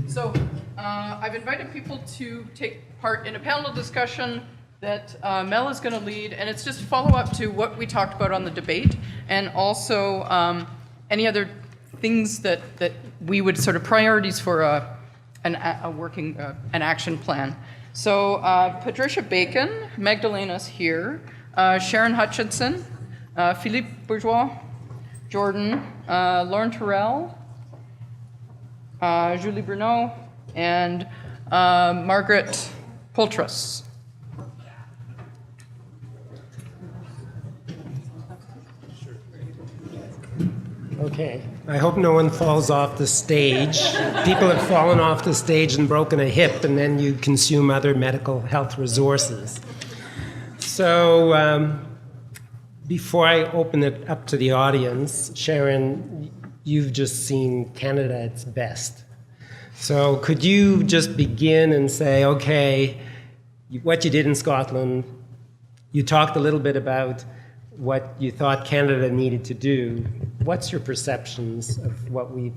So I've invited people to take part in a panel discussion that Mel is going to lead, and it's just follow up to what we talked about on the debate, and also any other things that we would sort of priorities for an action plan. So Patricia Bacon, Magdalena's here, Sharon Hutchinson, Philippe Bourgeois, Jordan, Lauren Terrell, Julie Bruneau, and Margaret Poultras. Okay, I hope no one falls off the stage. People have fallen off the stage and broken a hip, and then you consume other medical health resources. So before I open it up to the audience, Sharon, you've just seen Canada at its best. So could you just begin and say, okay, what you did in Scotland, you talked a little bit about what you thought Canada needed to do. What's your perceptions of what we've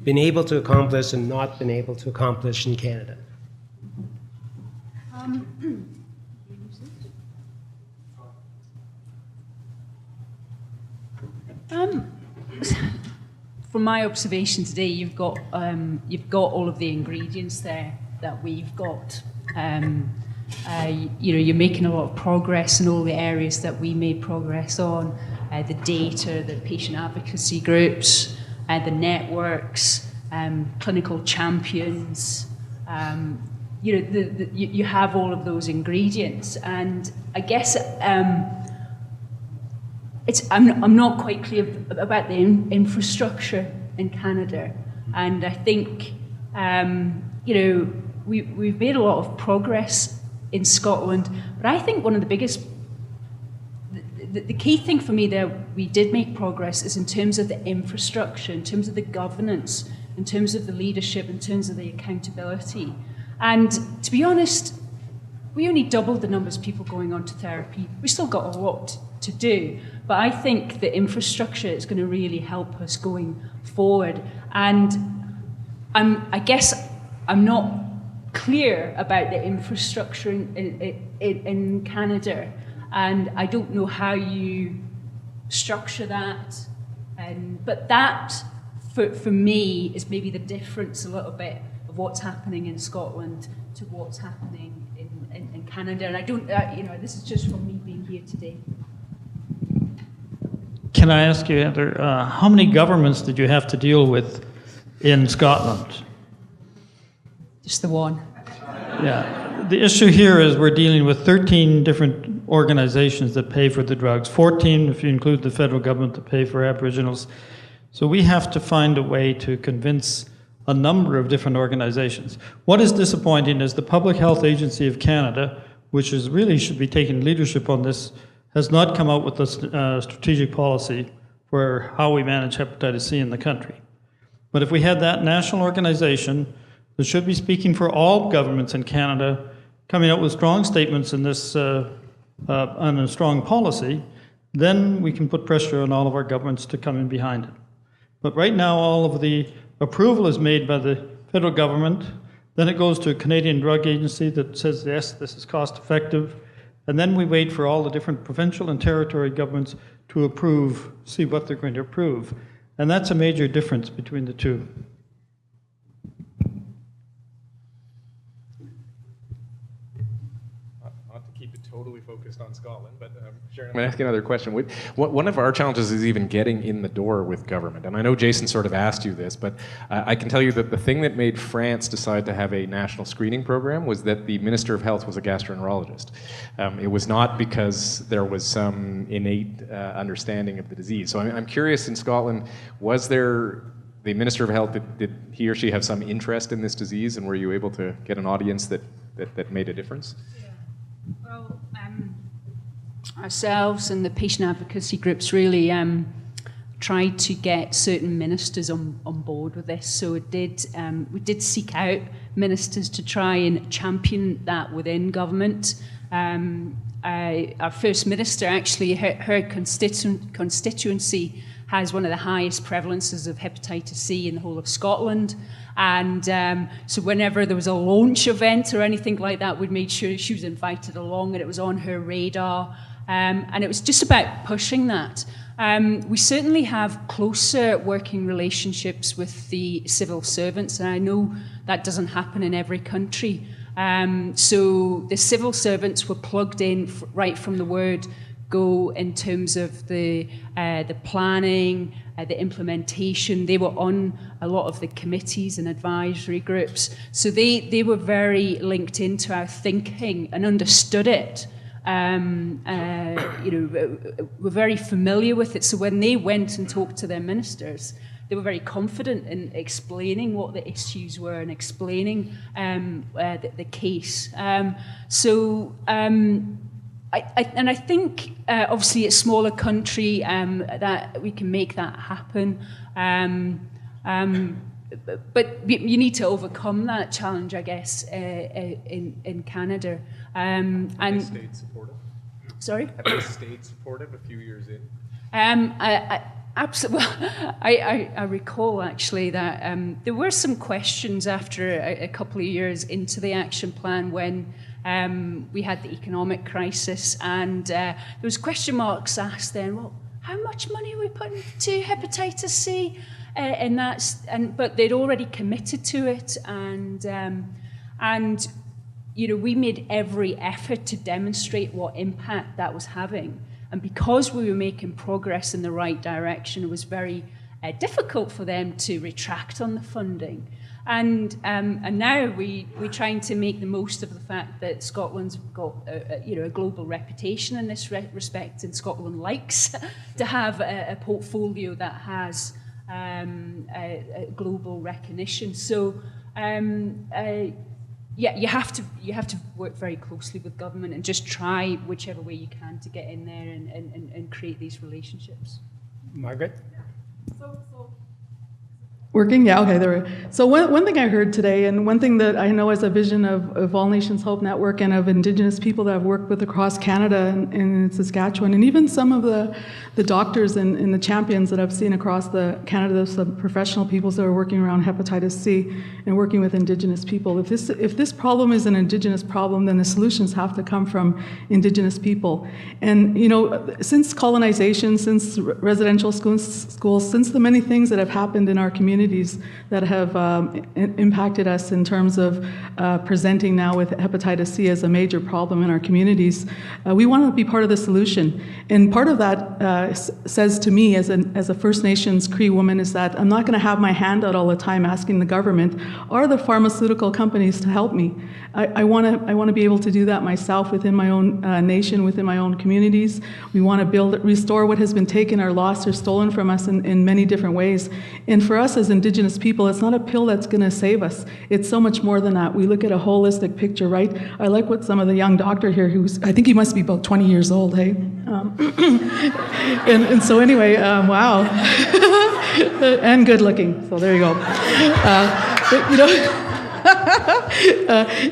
been able to accomplish and not been able to accomplish in Canada? From my observation today, you've got all of the ingredients there that we've got. You're making a lot of progress in all the areas that we made progress on. The data, the patient advocacy groups, the networks, clinical champions. You have all of those ingredients, and I guess I'm not quite clear about the infrastructure in Canada, and I think we've made a lot of progress in Scotland, but I think one of the biggest, the key thing for me there, we did make progress, is in terms of the infrastructure, in terms of the governance, in terms of the leadership, in terms of the accountability. And to be honest, we only doubled the numbers of people going on to therapy. We still got a lot to do, but I think the infrastructure is going to really help us going forward. And I guess I'm not clear about the infrastructure in Canada, and I don't know how you structure that. But that, for me, is maybe the difference a little bit of what's happening in Scotland to what's happening in Canada. And I don't, this is just from me being here today. Can I ask you, Heather, how many governments did you have to deal with in Scotland? Just the one. Yeah. The issue here is we're dealing with 13 different organizations that pay for the drugs, 14 if you include the federal government that pay for Aboriginals. So we have to find a way to convince a number of different organizations. What is disappointing is the Public Health Agency of Canada, which is really should be taking leadership on this, has not come out with a strategic policy for how we manage hepatitis C in the country. But if we had that national organization that should be speaking for all governments in Canada, coming out with strong statements in this, on a strong policy, then we can put pressure on all of our governments to come in behind it. But right now, all of the approval is made by the federal government, then it goes to a Canadian Drug Agency that says, yes, this is cost effective, and then we wait for all the different provincial and territory governments to approve, see what they're going to approve. And that's a major difference between the two. Totally focused on Scotland, but Sharon, I'm going to ask you another question. One of our challenges is even getting in the door with government, and I know Jason sort of asked you this, but I can tell you that the thing that made France decide to have a national screening program was that the Minister of Health was a gastroenterologist. It was not because there was some innate understanding of the disease. So I'm curious, in Scotland, was there the Minister of Health, did he or she have some interest in this disease, and were you able to get an audience that made a difference? Well, ourselves and the patient advocacy groups really tried to get certain ministers on board with this. So we did seek out ministers to try and champion that within government. Our first minister, actually, her constituency has one of the highest prevalences of hepatitis C in the whole of Scotland. And so whenever there was a launch event or anything like that, we'd made sure she was invited along and it was on her radar. And it was just about pushing that. We certainly have closer working relationships with the civil servants, and I know that doesn't happen in every country. So the civil servants were plugged in right from the word go in terms of the planning, the implementation. They were on a lot of the committees and advisory groups. So they were very linked into our thinking and understood it. Were very familiar with it. So when they went and talked to their ministers, they were very confident in explaining what the issues were and explaining the case. I think obviously a smaller country that we can make that happen. But you need to overcome that challenge, I guess, in Canada. Have the state supportive? Sorry? Have the state supportive a few years in? Absolutely. I recall actually that there were some questions after a couple of years into the action plan when we had the economic crisis, and there was question marks asked then. Well, how much money are we putting to hepatitis C? But they'd already committed to it, and we made every effort to demonstrate what impact that was having. And because we were making progress in the right direction, it was very difficult for them to retract on the funding. And now we're trying to make the most of the fact that Scotland's got a global reputation in this respect, and Scotland likes to have a portfolio that has a global recognition. So you have to work very closely with government and just try whichever way you can to get in there and create these relationships. Margaret? Working? Yeah, okay, there we go. So one thing I heard today, and one thing that I know as a vision of All Nations Hope Network and of Indigenous people that I've worked with across Canada and in Saskatchewan, and even some of the doctors and the champions that I've seen across Canada, some professional people that are working around hepatitis C and working with Indigenous people. If this problem is an Indigenous problem, then the solutions have to come from Indigenous people. And since colonization, since residential schools, since the many things that have happened in our communities that have impacted us in terms of presenting now with hepatitis C as a major problem in our communities, we want to be part of the solution. And part of that says to me as a First Nations Cree woman is that I'm not going to have my hand out all the time asking the government or the pharmaceutical companies to help me. I want to be able to do that myself within my own nation, within my own communities. We want to restore what has been taken or lost or stolen from us in many different ways. And for us as Indigenous people, it's not a pill that's going to save us. It's so much more than that. We look at a holistic picture, right? I like what some of the young doctor here, I think he must be about 20 years old, hey? And so anyway, wow. And good looking, so there you go.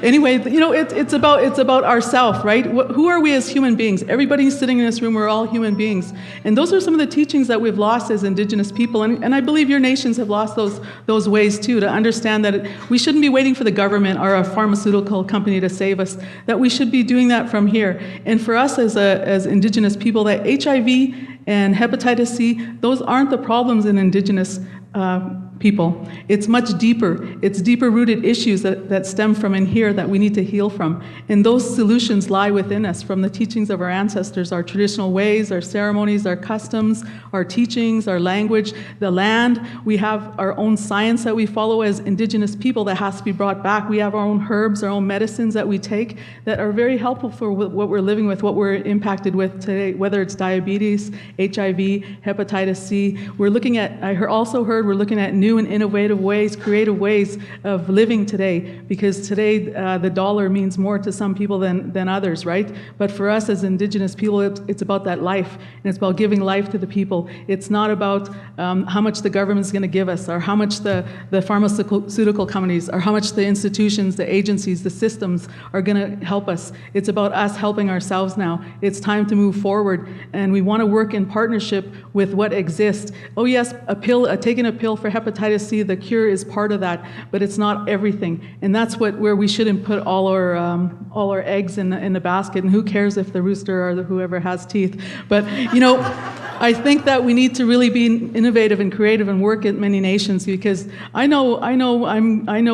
Anyway, it's about ourselves, right? Who are we as human beings? Everybody sitting in this room, we're all human beings. And those are some of the teachings that we've lost as Indigenous people. And I believe your nations have lost those ways too, to understand that we shouldn't be waiting for the government or a pharmaceutical company to save us, that we should be doing that from here. And for us as Indigenous people, that HIV and hepatitis C, those aren't the problems in Indigenous people. It's much deeper. It's deeper rooted issues that stem from in here that we need to heal from. And those solutions lie within us from the teachings of our ancestors, our traditional ways, our ceremonies, our customs, our teachings, our language, the land. We have our own science that we follow as Indigenous people that has to be brought back. We have our own herbs, our own medicines that we take that are very helpful for what we're living with, what we're impacted with today, whether it's diabetes, HIV, hepatitis C. We're looking at, we're looking at new new and innovative ways, creative ways of living today, because today the dollar means more to some people than others, right? But for us as Indigenous people, it's about that life, and it's about giving life to the people. It's not about how much the government is going to give us, or how much the pharmaceutical companies, or how much the institutions, the agencies, the systems are going to help us. It's about us helping ourselves now. It's time to move forward, and we want to work in partnership with what exists. Oh yes, taking a pill for hepatitis C, the cure is part of that, but it's not everything. And that's where we shouldn't put all our eggs in the basket. And who cares if the rooster or whoever has teeth? But I think that we need to really be innovative and creative and work at many nations, because I know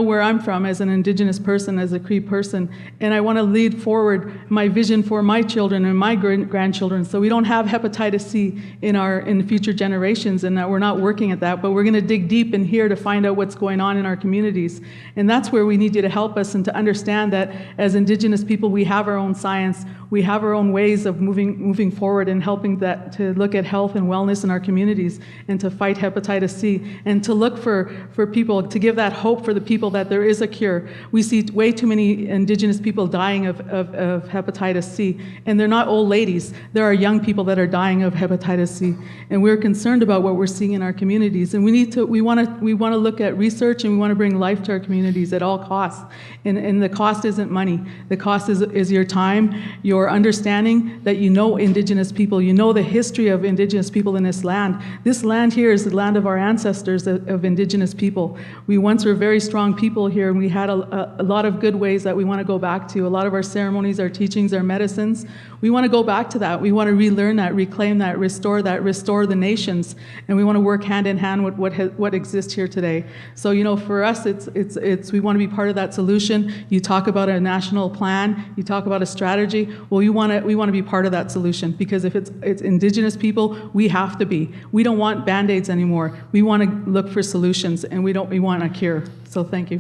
where I'm from as an Indigenous person, as a Cree person, and I want to lead forward my vision for my children and my grandchildren, so we don't have hepatitis C in future generations, and that we're not working at that, but we're going to dig deep in here to find out what's going on in our communities. And that's where we need you to help us, and to understand that as Indigenous people, we have our own science, we have our own ways of moving forward and helping that to look at health and wellness in our communities, and to fight hepatitis C, and to look for people, to give that hope for the people that there is a cure. We see way too many Indigenous people dying of hepatitis C, and they're not old ladies. There are young people that are dying of hepatitis C, and we're concerned about what we're seeing in our communities. And we want to look at research, and we want to bring life to our communities at all costs. And the cost isn't money. The cost is your time, your understanding that Indigenous people, the history of Indigenous people in this land. This land here is the land of our ancestors, of Indigenous people. We once were very strong people here, and we had a lot of good ways that we want to go back to. A lot of our ceremonies, our teachings, our medicines, we want to go back to that. We want to relearn that, reclaim that, restore the nations, and we want to work hand in hand with what exists here today. So for us, it's we want to be part of that solution. You talk about a national plan, you talk about a strategy. Well, we want to be part of that solution, because if it's Indigenous people, we have to be. We don't want Band-Aids anymore. We want to look for solutions, and we want a cure. So thank you.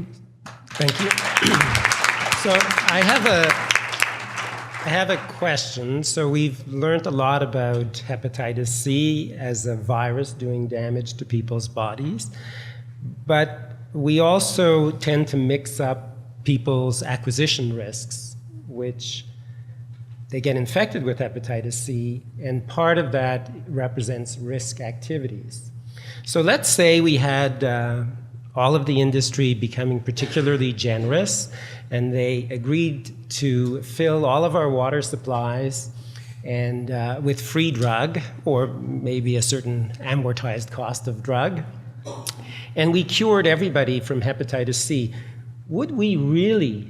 Thank you. So I have a question. So we've learned a lot about hepatitis C as a virus doing damage to people's bodies, but we also tend to mix up people's acquisition risks, which they get infected with hepatitis C, and part of that represents risk activities. So let's say we had all of the industry becoming particularly generous, and they agreed to fill all of our water supplies and with free drug, or maybe a certain amortized cost of drug, and we cured everybody from hepatitis C. Would we really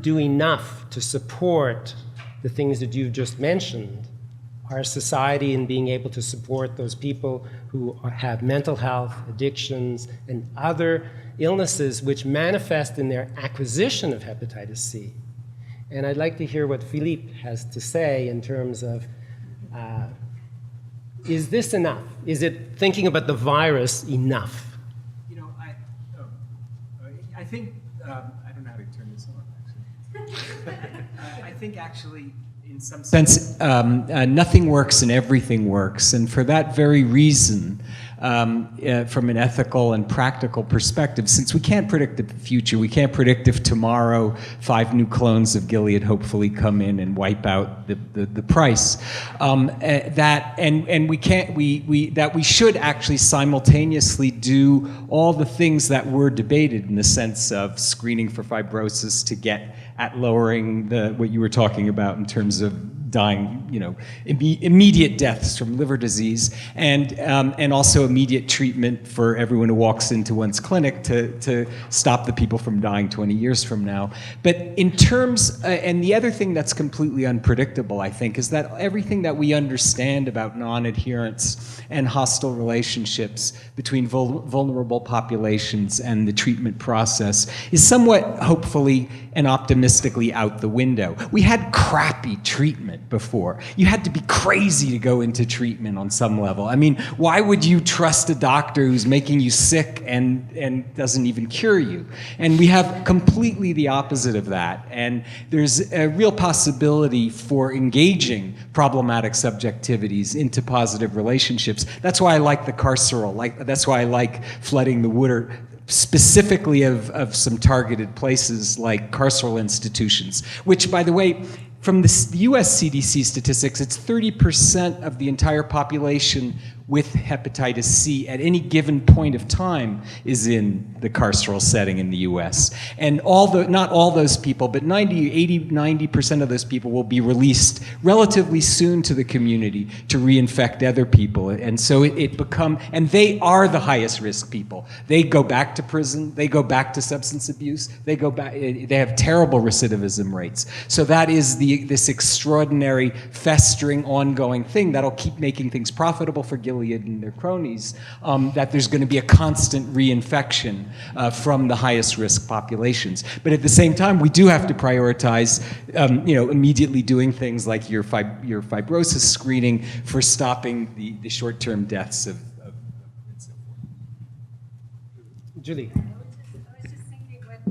do enough to support the things that you've just mentioned, our society in being able to support those people who have mental health, addictions, and other illnesses which manifest in their acquisition of hepatitis C? And I'd like to hear what Philippe has to say in terms of, is this enough? Is it thinking about the virus enough? I think, I don't know how to turn this on, actually. I think actually, in some sense, nothing works and everything works. And for that very reason, from an ethical and practical perspective, since we can't predict the future, we can't predict if tomorrow 5 new clones of Gilead hopefully come in and wipe out the price, that we should actually simultaneously do all the things that were debated, in the sense of screening for fibrosis to get at lowering what you were talking about in terms of dying, immediate deaths from liver disease, and also immediate treatment for everyone who walks into one's clinic to stop the people from dying 20 years from now. But in terms, and the other thing that's completely unpredictable, I think, is that everything that we understand about non-adherence and hostile relationships between vulnerable populations and the treatment process is somewhat, hopefully and optimistically, out the window. We had crappy treatment treatment before. You had to be crazy to go into treatment on some level. I mean, why would you trust a doctor who's making you sick and doesn't even cure you? And we have completely the opposite of that. And there's a real possibility for engaging problematic subjectivities into positive relationships. That's why I like the carceral, that's why I like flooding the water, specifically of some targeted places like carceral institutions, which, by the way, from the US CDC statistics, it's 30% of the entire population with hepatitis C at any given point of time is in the carceral setting in the US. And not all those people, but 90% of those people will be released relatively soon to the community to reinfect other people. And so and they are the highest risk people. They go back to prison, they go back to substance abuse, they have terrible recidivism rates. So that is this extraordinary, festering, ongoing thing that'll keep making things profitable for Gilead and their cronies, that there's going to be a constant reinfection from the highest risk populations. But at the same time, we do have to prioritize, immediately doing things like your fibrosis screening for stopping the short-term deaths of and so forth. Julie.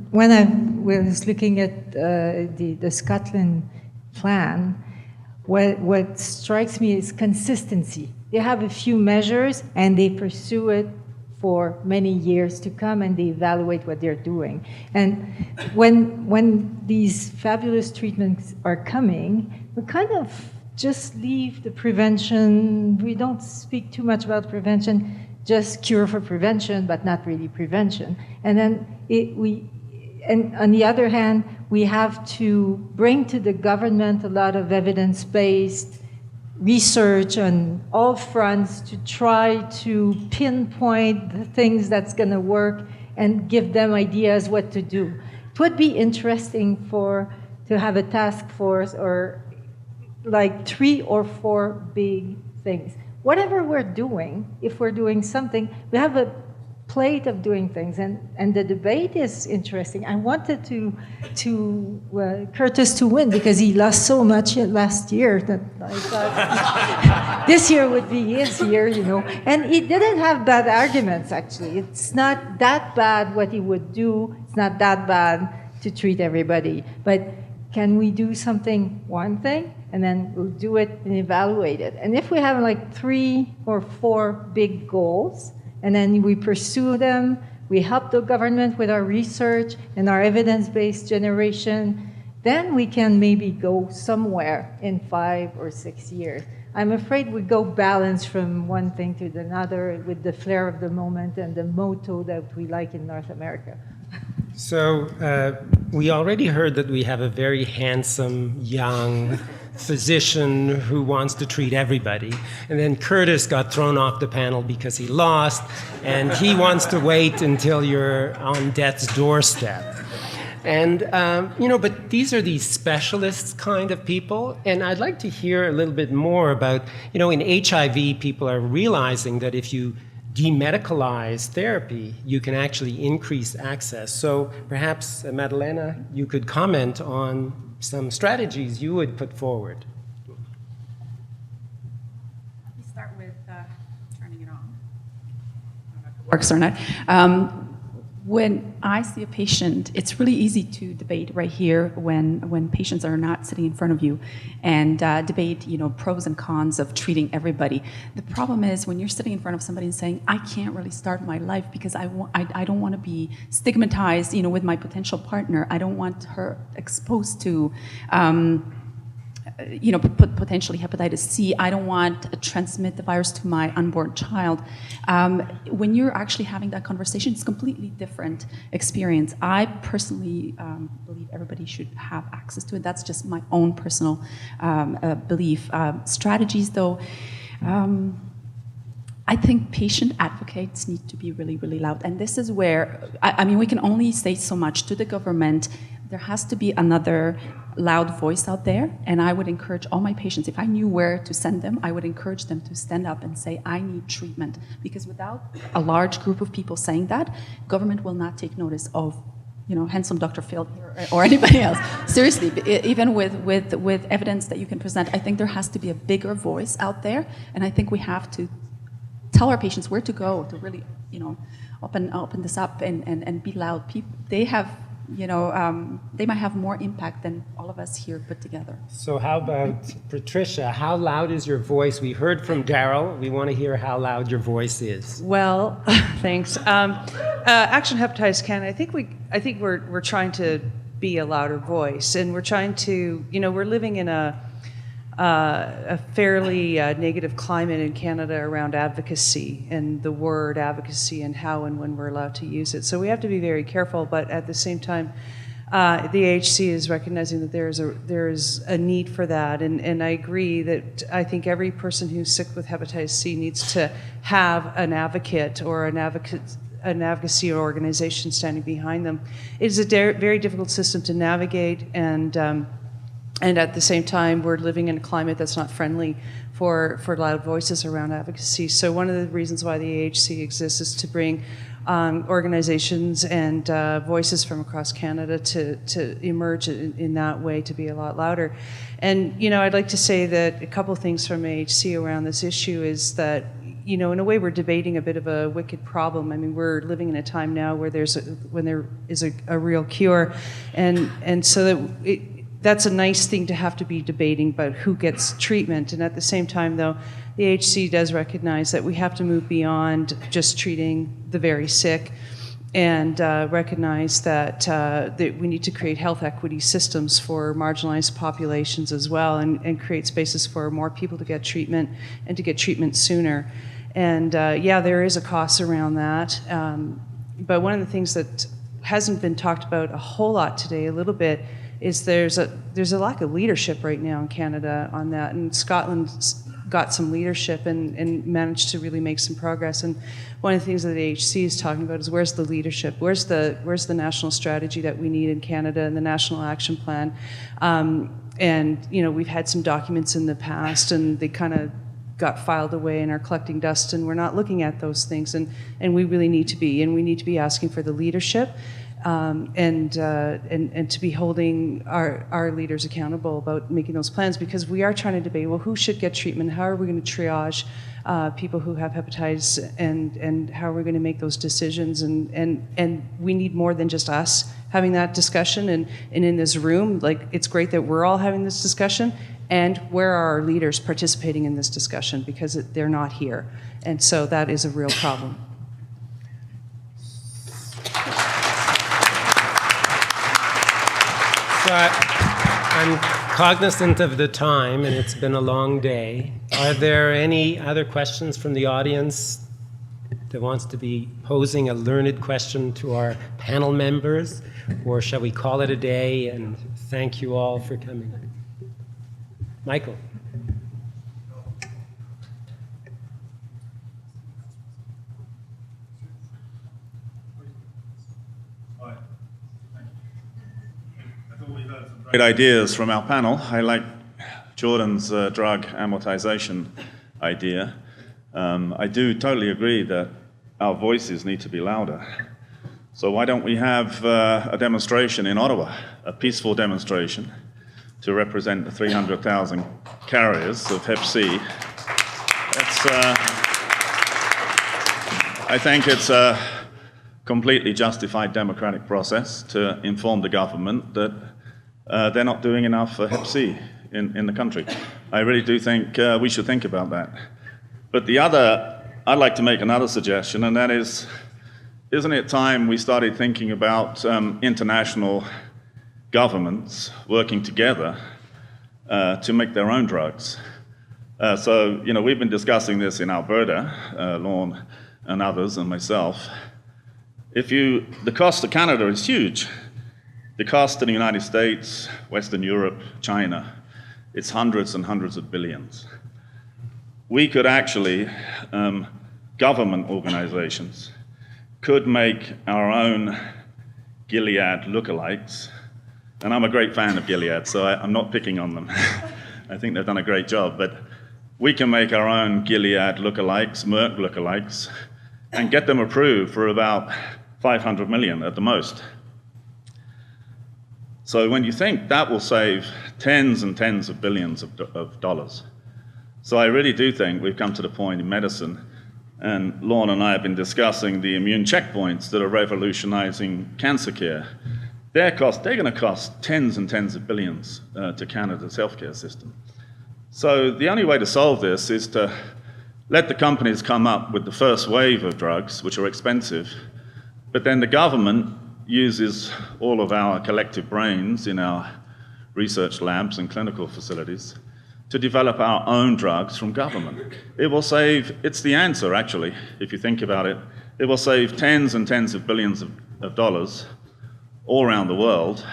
When I was looking at the Scotland plan, what strikes me is consistency. They have a few measures and they pursue it for many years to come, and they evaluate what they're doing. And when these fabulous treatments are coming, we kind of just leave the prevention. We don't speak too much about prevention, just cure for prevention, but not really prevention. And then and on the other hand, we have to bring to the government a lot of evidence-based research on all fronts to try to pinpoint the things that's going to work and give them ideas what to do. It would be interesting to have a task force or like 3 or 4 big things. Whatever we're doing, if we're doing something, we have a plate of doing things, and the debate is interesting. I wanted Curtis to win because he lost so much last year that I thought this year would be his year, And he didn't have bad arguments, actually. It's not that bad what he would do. It's not that bad to treat everybody. But can we do one thing, and then we'll do it and evaluate it? And if we have like 3 or 4 big goals, and then we pursue them, we help the government with our research and our evidence-based generation, then we can maybe go somewhere in 5 or 6 years. I'm afraid we go balance from one thing to another with the flair of the moment and the motto that we like in North America. So we already heard that we have a very handsome, young physician who wants to treat everybody. And then Curtis got thrown off the panel because he lost, and he wants to wait until you're on death's doorstep. And, but these are these specialists kind of people, and I'd like to hear a little bit more about, in HIV, people are realizing that if you demedicalize therapy, you can actually increase access. So perhaps, Madalena, you could comment on some strategies you would put forward. Let me start with turning it on. I don't know if it works or not. When I see a patient, it's really easy to debate right here when patients are not sitting in front of you and debate, pros and cons of treating everybody. The problem is when you're sitting in front of somebody and saying, I can't really start my life because I don't want to be stigmatized, with my potential partner. I don't want her exposed to potentially hepatitis C. I don't want to transmit the virus to my unborn child. When you're actually having that conversation, it's a completely different experience. I personally believe everybody should have access to it. That's just my own personal belief. Strategies, though, I think patient advocates need to be really, really loud. And this is where, we can only say so much to the government. There has to be another loud voice out there, and I would encourage all my patients, if I knew where to send them, I would encourage them to stand up and say, I need treatment. Because without a large group of people saying that, government will not take notice of handsome Dr. Phil here or anybody else. Seriously, even with evidence that you can present, I think there has to be a bigger voice out there, and I think we have to tell our patients where to go to really, open this up and be loud. People, they have, they might have more impact than all of us here put together. So how about Patricia? How loud is your voice? We heard from Daryl. We want to hear how loud your voice is. Well, thanks. Action Hepatitis Canada. I think we're trying to be a louder voice, and we're trying to. We're living in a fairly negative climate in Canada around advocacy and the word advocacy and how and when we're allowed to use it. So we have to be very careful, but at the same time, the AHC is recognizing that there's a need for that, and I agree that I think every person who's sick with hepatitis C needs to have an advocate or an advocacy organization standing behind them. It is a very difficult system to navigate, and at the same time, we're living in a climate that's not friendly for loud voices around advocacy. So one of the reasons why the AHC exists is to bring organizations and voices from across Canada to emerge in that way, to be a lot louder. And, I'd like to say that a couple things from AHC around this issue is that, in a way, we're debating a bit of a wicked problem. I mean, we're living in a time now where there is a real cure, and so that that's a nice thing to have to be debating about who gets treatment. And at the same time, though, the AHC does recognize that we have to move beyond just treating the very sick and recognize that we need to create health equity systems for marginalized populations as well, and create spaces for more people to get treatment and to get treatment sooner. And there is a cost around that. But one of the things that hasn't been talked about a whole lot today, a little bit, is there's a lack of leadership right now in Canada on that, and Scotland's got some leadership and managed to really make some progress. And one of the things that the AHC is talking about is where's the leadership, where's the national strategy that we need in Canada and the national action plan. And we've had some documents in the past, and they kind of got filed away and are collecting dust, and we're not looking at those things, and we really need to be, and we need to be asking for the leadership. And to be holding our leaders accountable about making those plans, because we are trying to debate, well, who should get treatment? How are we going to triage people who have hepatitis, and how are we going to make those decisions? And we need more than just us having that discussion. And in this room, it's great that we're all having this discussion. And where are our leaders participating in this discussion? Because they're not here. And so that is a real problem. So I'm cognizant of the time, and it's been a long day. Are there any other questions from the audience that wants to be posing a learned question to our panel members? Or shall we call it a day and thank you all for coming? Michael. Great ideas from our panel. I like Jordan's drug amortization idea. I do totally agree that our voices need to be louder. So why don't we have a demonstration in Ottawa, a peaceful demonstration to represent the 300,000 carriers of Hep C. I think it's a completely justified democratic process to inform the government that they're not doing enough for Hep C in the country. I really do think we should think about that. But I'd like to make another suggestion, and that is, isn't it time we started thinking about international governments working together to make their own drugs? So, we've been discussing this in Alberta, Lorne and others, and myself. The cost to Canada is huge. The cost to the United States, Western Europe, China, it's hundreds and hundreds of billions. We could actually, government organizations, could make our own Gilead lookalikes. And I'm a great fan of Gilead, so I'm not picking on them. I think they've done a great job. But we can make our own Gilead lookalikes, Merck lookalikes, and get them approved for about $500 million at the most. So when you think that will save tens and tens of billions of dollars. So I really do think we've come to the point in medicine, and Lorne and I have been discussing the immune checkpoints that are revolutionizing cancer care. They're going to cost tens and tens of billions to Canada's healthcare system. So the only way to solve this is to let the companies come up with the first wave of drugs, which are expensive, but then the government uses all of our collective brains in our research labs and clinical facilities to develop our own drugs from government. It will save, it's the answer actually, if you think about it, it will save tens and tens of billions of dollars all around the world.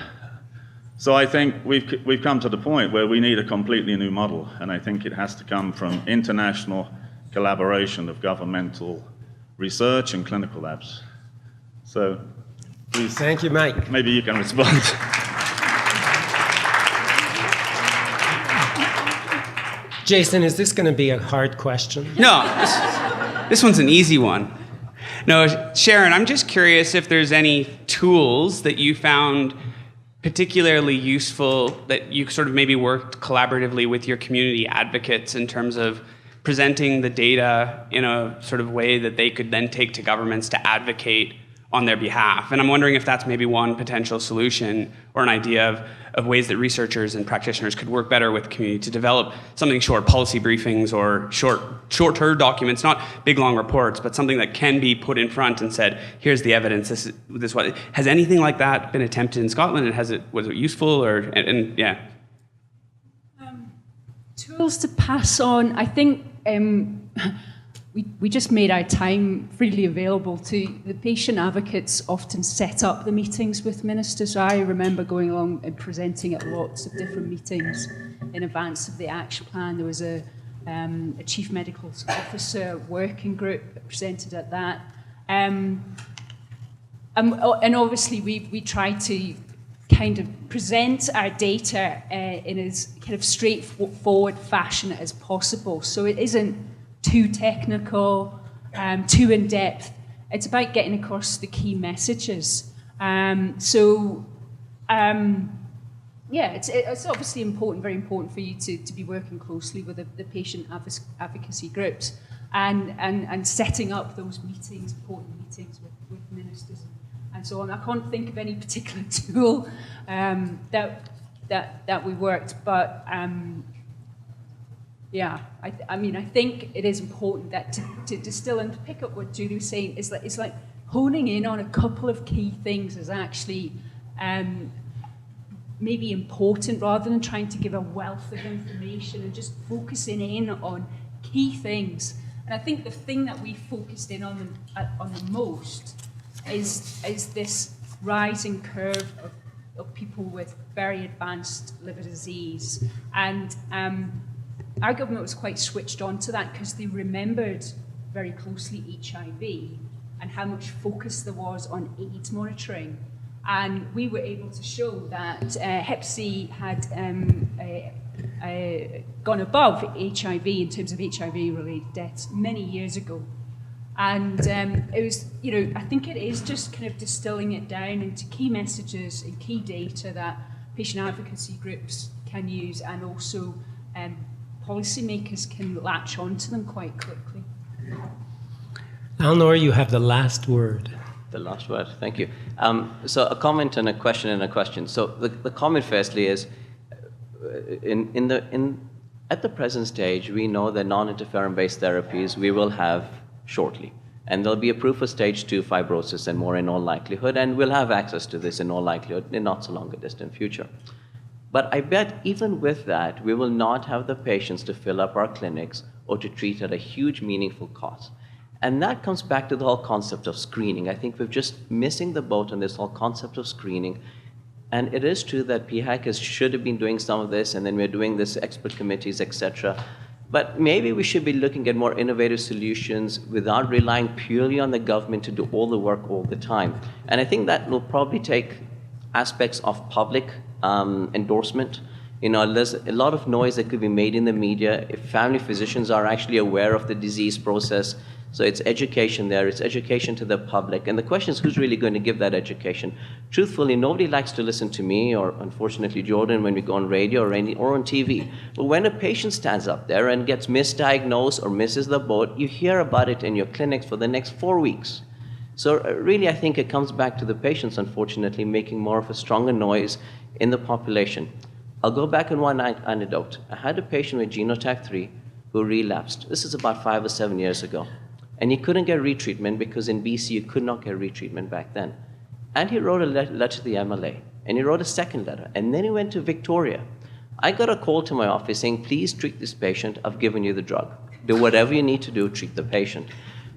So I think we've come to the point where we need a completely new model, and I think it has to come from international collaboration of governmental research and clinical labs. So please. Thank you, Mike. Maybe you can respond. Jason, is this going to be a hard question? No, this one's an easy one. No, Sharon, I'm just curious if there's any tools that you found particularly useful that you sort of maybe worked collaboratively with your community advocates in terms of presenting the data in a sort of way that they could then take to governments to advocate on their behalf. And I'm wondering if that's maybe one potential solution or an idea of ways that researchers and practitioners could work better with the community to develop something short, policy briefings or shorter documents, not big long reports, but something that can be put in front and said, here's the evidence, this what. Has anything like that been attempted in Scotland, and was it useful, or, and yeah? Tools to pass on, I think we just made our time freely available to the patient advocates. Often set up the meetings with ministers. I remember going along and presenting at lots of different meetings in advance of the action plan. There was a chief medical officer working group that presented at that. And obviously we try to kind of present our data in as kind of straightforward fashion as possible. So it isn't too technical, too in-depth. It's about getting across the key messages. It's obviously important, very important for you to be working closely with the patient advocacy groups and setting up those meetings, important meetings with ministers and so on. I can't think of any particular tool that we worked, but I think it is important that to distill and to pick up what Julie was saying is that it's like honing in on a couple of key things is actually maybe important rather than trying to give a wealth of information and just focusing in on key things. And I think the thing that we focused in on the most is this rising curve of people with very advanced liver disease. And our government was quite switched on to that because they remembered very closely HIV and how much focus there was on AIDS monitoring. And we were able to show that Hep C had gone above HIV in terms of HIV-related deaths many years ago. And it was, I think it is just kind of distilling it down into key messages and key data that patient advocacy groups can use, and also policymakers can latch onto them quite quickly. Eleanor, you have the last word. The last word, thank you. So a comment and a question and a question. So the comment firstly is, at the present stage, we know that non-interferon-based therapies we will have shortly. And there'll be a proof of stage 2 fibrosis and more in all likelihood, and we'll have access to this in all likelihood in not so long a distant future. But I bet even with that, we will not have the patients to fill up our clinics or to treat at a huge meaningful cost. And that comes back to the whole concept of screening. I think we're just missing the boat on this whole concept of screening. And it is true that PHAC should have been doing some of this, and then we're doing this expert committees, etc. But maybe we should be looking at more innovative solutions without relying purely on the government to do all the work all the time. And I think that will probably take aspects of public endorsement You know, there's a lot of noise that could be made in the media if family physicians are actually aware of the disease process. So it's education there, it's education to the public. And the question is, who's really going to give that education? Truthfully, nobody likes to listen to me, or unfortunately Jordan, when we go on radio or on TV. But when a patient stands up there and gets misdiagnosed or misses the boat, you hear about it in your clinics for the next 4 weeks. So really, I think it comes back to the patients, unfortunately, making more of a stronger noise in the population. I'll go back on one anecdote. I had a patient with genotype 3 who relapsed. This is about 5 or 7 years ago. And he couldn't get retreatment because in BC you could not get retreatment back then. And he wrote a letter to the MLA. And he wrote a second letter. And then he went to Victoria. I got a call to my office saying, please treat this patient. I've given you the drug. Do whatever you need to do, treat the patient.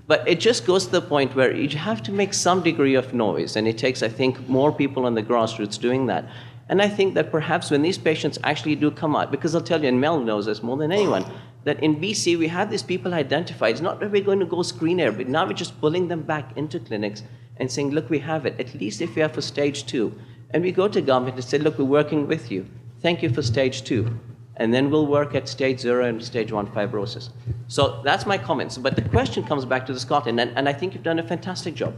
But it just goes to the point where you have to make some degree of noise. And it takes, I think, more people on the grassroots doing that. And I think that perhaps when these patients actually do come out, because I'll tell you, and Mel knows this more than anyone, that in BC we have these people identified. It's not that we're going to go screen air, but now we're just pulling them back into clinics and saying, look, we have it, at least if you have for stage 2. And we go to government and say, look, we're working with you. Thank you for stage 2. And then we'll work at stage 0 and stage 1 fibrosis. So that's my comments. But the question comes back to the Scotland, and I think you've done a fantastic job.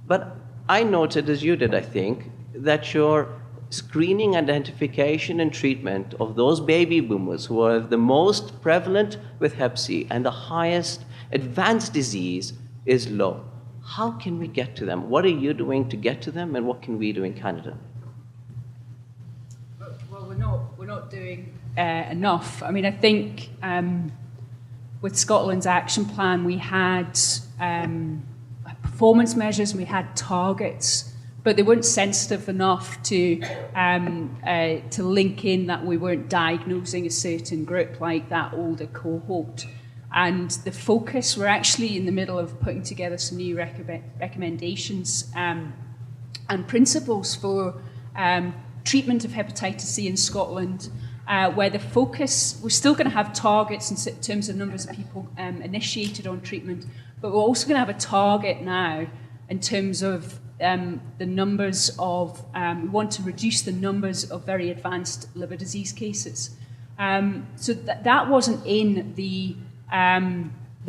But I noted, as you did, I think, that your screening, identification, and treatment of those baby boomers who are the most prevalent with Hep C and the highest advanced disease is low. How can we get to them? What are you doing to get to them, and what can we do in Canada? Well, we're not doing enough. I mean, I think with Scotland's action plan, we had performance measures, we had targets, but they weren't sensitive enough to link in that we weren't diagnosing a certain group like that older cohort. And the focus, we're actually in the middle of putting together some new recommendations and principles for treatment of hepatitis C in Scotland, where the focus, we're still going to have targets in terms of numbers of people initiated on treatment, but we're also going to have a target now in terms of the numbers of, we want to reduce the numbers of very advanced liver disease cases. So that wasn't in the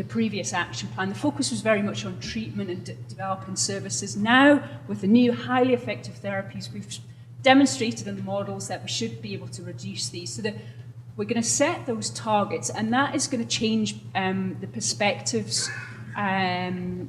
previous action plan. The focus was very much on treatment and developing services. Now, with the new highly effective therapies, we've demonstrated in the models that we should be able to reduce these. So that we're going to set those targets, and that is going to change the perspectives and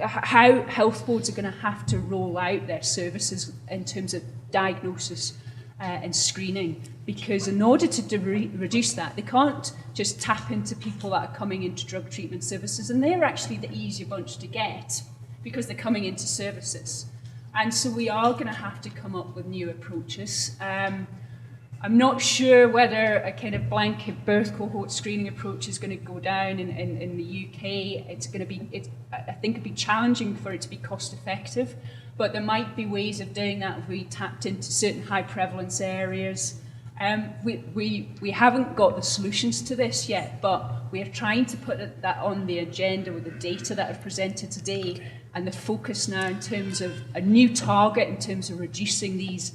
how health boards are going to have to roll out their services in terms of diagnosis and screening, because in order to reduce that, they can't just tap into people that are coming into drug treatment services, and they're actually the easier bunch to get because they're coming into services. And so we are going to have to come up with new approaches. I'm not sure whether a kind of blanket birth cohort screening approach is going to go down in the UK. It's going to be, I think it'd be challenging for it to be cost effective, but there might be ways of doing that if we tapped into certain high prevalence areas. We haven't got the solutions to this yet, but we are trying to put that on the agenda with the data that I've presented today, and the focus now in terms of a new target in terms of reducing these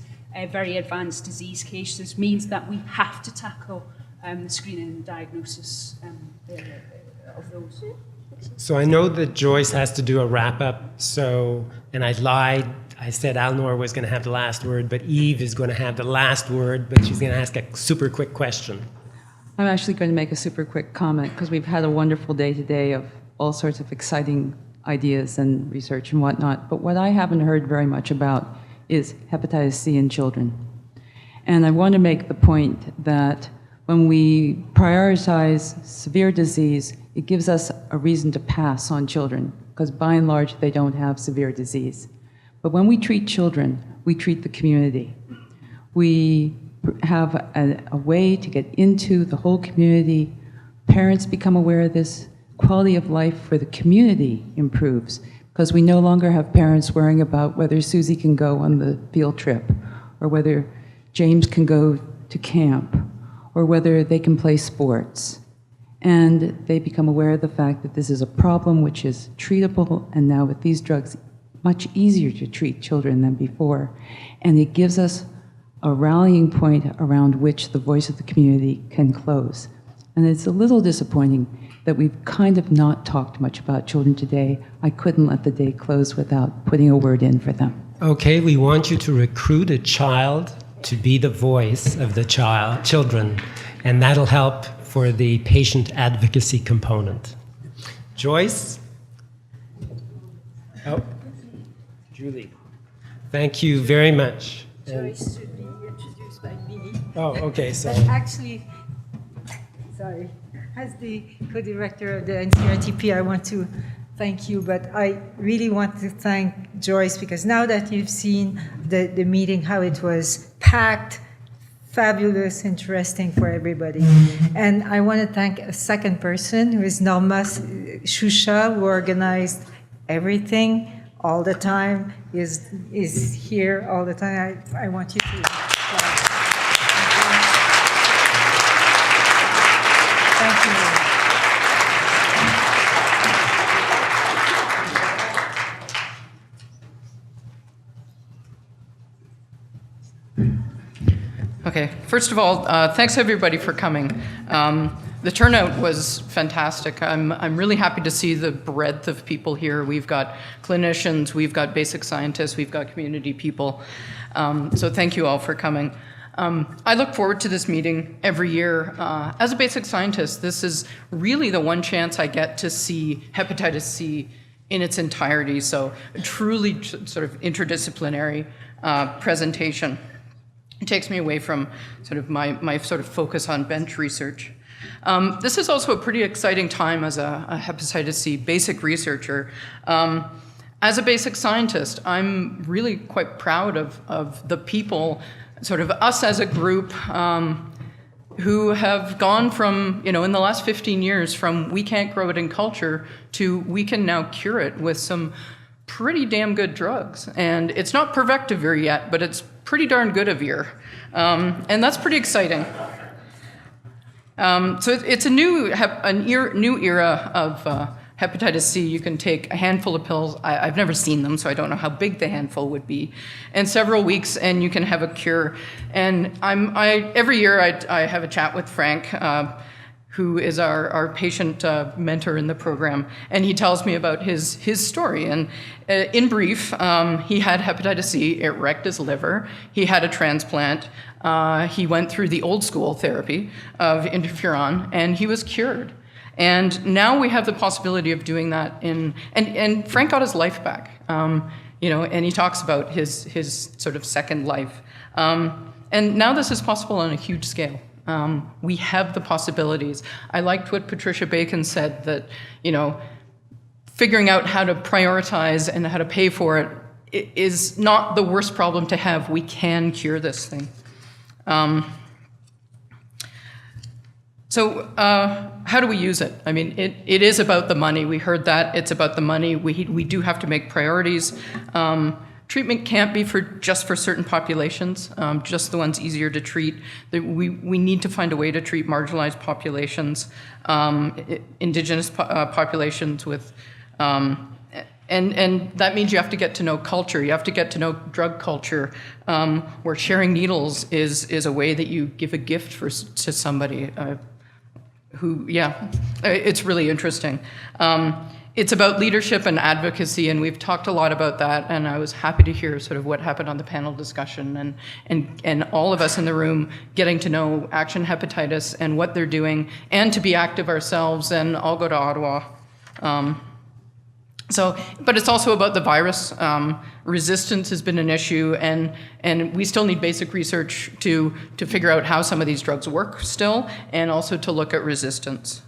very advanced disease cases means that we have to tackle the screening and diagnosis of those. So I know that Joyce has to do a wrap-up, and I lied. I said Alnor was going to have the last word, but Eve is going to have the last word, but she's going to ask a super quick question. I'm actually going to make a super quick comment because we've had a wonderful day today of all sorts of exciting ideas and research and whatnot, but what I haven't heard very much about is hepatitis C in children. And I want to make the point that when we prioritize severe disease, it gives us a reason to pass on children, because by and large, they don't have severe disease. But when we treat children, we treat the community. We have a way to get into the whole community. Parents become aware of this. Quality of life for the community improves, because we no longer have parents worrying about whether Susie can go on the field trip, or whether James can go to camp, or whether they can play sports. And they become aware of the fact that this is a problem which is treatable, and now with these drugs, much easier to treat children than before. And it gives us a rallying point around which the voice of the community can close. And it's a little disappointing that we've kind of not talked much about children today. I couldn't let the day close without putting a word in for them. Okay, we want you to recruit a child to be the voice of the children, and that'll help for the patient advocacy component. Joyce? Oh, Julie. Thank you very much. Joyce should be introduced by me. Oh, okay, so. But actually, sorry, as the co-director of the NCRTP, I want to thank you, but I really want to thank Joyce, because now that you've seen the meeting, how it was packed, fabulous, interesting for everybody. And I want to thank a second person, who is Norma Shusha, who organized everything all the time, is here all the time. I want you to applaud. Thank you. Okay, first of all, thanks everybody for coming. The turnout was fantastic. I'm really happy to see the breadth of people here. We've got clinicians, we've got basic scientists, we've got community people. So thank you all for coming. I look forward to this meeting every year. As a basic scientist, this is really the one chance I get to see hepatitis C in its entirety, so a truly sort of interdisciplinary presentation. It takes me away from sort of my sort of focus on bench research. This is also a pretty exciting time as a hepatitis C basic researcher. As a basic scientist, I'm really quite proud of the people, sort of us as a group, who have gone from, in the last 15 years, from we can't grow it in culture to we can now cure it with some pretty damn good drugs. And it's not Pervectavir yet, but it's pretty darn good Avir. And that's pretty exciting. So it's a new era of hepatitis C. You can take a handful of pills. I've never seen them, so I don't know how big the handful would be. And several weeks, and you can have a cure. And every year I have a chat with Frank, who is our patient mentor in the program, and he tells me about his story. And in brief, he had hepatitis C, it wrecked his liver, he had a transplant, he went through the old school therapy of interferon, and he was cured. And now we have the possibility of doing that and Frank got his life back, and he talks about his sort of second life. And now this is possible on a huge scale. We have the possibilities. I liked what Patricia Bacon said, that, figuring out how to prioritize and how to pay for it is not the worst problem to have. We can cure this thing. So how do we use it? I mean, it is about the money. We heard that. It's about the money. We do have to make priorities. Treatment can't be just for certain populations, just the ones easier to treat. We need to find a way to treat marginalized populations, indigenous populations with, and that means you have to get to know culture. You have to get to know drug culture, where sharing needles is a way that you give a gift to somebody it's really interesting. It's about leadership and advocacy, and we've talked a lot about that, and I was happy to hear sort of what happened on the panel discussion and all of us in the room getting to know Action Hepatitis and what they're doing, and to be active ourselves, and I'll go to Ottawa. But it's also about the virus. Resistance has been an issue, and we still need basic research to figure out how some of these drugs work still, and also to look at resistance.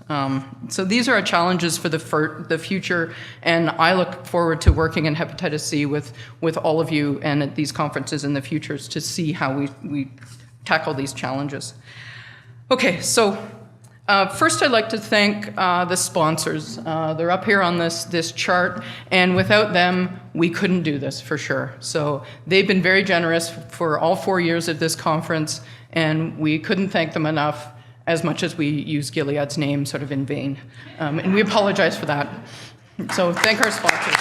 So these are our challenges for the future, and I look forward to working in hepatitis C with all of you and at these conferences in the future to see how we tackle these challenges. Okay, so first, I'd like to thank the sponsors. They're up here on this chart, and without them, we couldn't do this for sure. So they've been very generous for all 4 years of this conference, and we couldn't thank them enough, as much as we use Gilead's name sort of in vain. And we apologize for that. So thank our sponsors.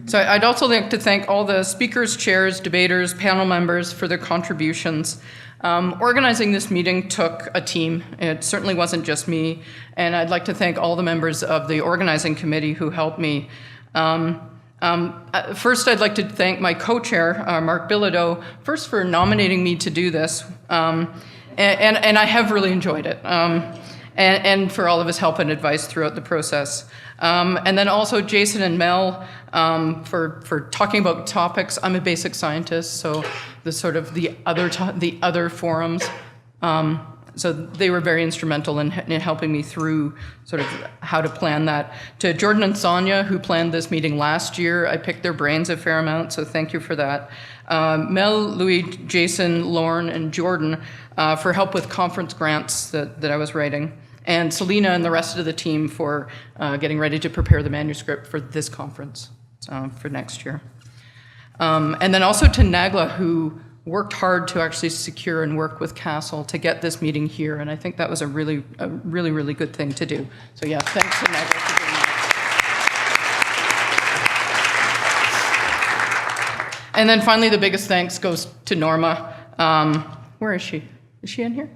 So I'd also like to thank all the speakers, chairs, debaters, panel members for their contributions. Organizing this meeting took a team. It certainly wasn't just me. And I'd like to thank all the members of the organizing committee who helped me. First, I'd like to thank my co-chair, Mark Bilodeau, first for nominating me to do this. And I have really enjoyed it. And for all of his help and advice throughout the process. And then also Jason and Mel for talking about topics. I'm a basic scientist, so the other forums. So they were very instrumental in helping me through sort of how to plan that. To Jordan and Sonia, who planned this meeting last year, I picked their brains a fair amount, so thank you for that. Mel, Louis, Jason, Lauren, and Jordan for help with conference grants that I was writing. And Selena and the rest of the team for getting ready to prepare the manuscript for this conference for next year. And then also to Nagla, who worked hard to actually secure and work with CASTLE to get this meeting here, and I think that was a really good thing to do. So yeah, thanks to Nagla for doing that. And then finally, the biggest thanks goes to Norma. Where is she? Is she in here?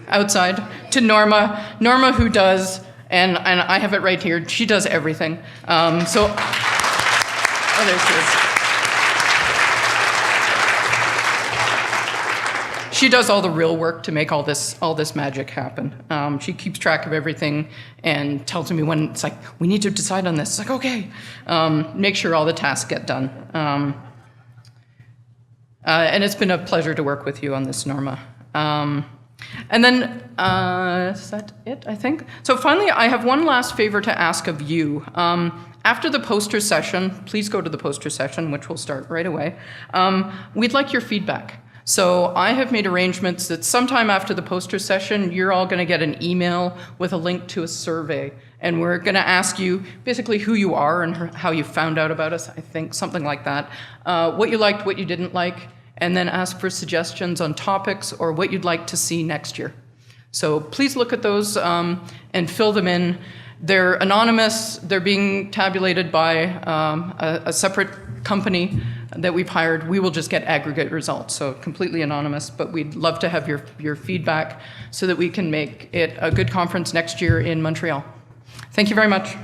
Outside. To Norma who does, and I have it right here, she does everything. Oh, there she is. She does all the real work to make all this magic happen. She keeps track of everything and tells me when it's like, we need to decide on this. It's like, okay. Make sure all the tasks get done. And it's been a pleasure to work with you on this, Norma. And then, is that it, I think? So finally, I have one last favor to ask of you. After the poster session, please go to the poster session, which will start right away. We'd like your feedback. So I have made arrangements that sometime after the poster session, you're all going to get an email with a link to a survey. And we're going to ask you basically who you are and how you found out about us, I think, something like that. What you liked, what you didn't like, and then ask for suggestions on topics or what you'd like to see next year. So please look at those and fill them in. They're anonymous. They're being tabulated by a separate company that we've hired. We will just get aggregate results, so completely anonymous, but we'd love to have your feedback so that we can make it a good conference next year in Montreal. Thank you very much.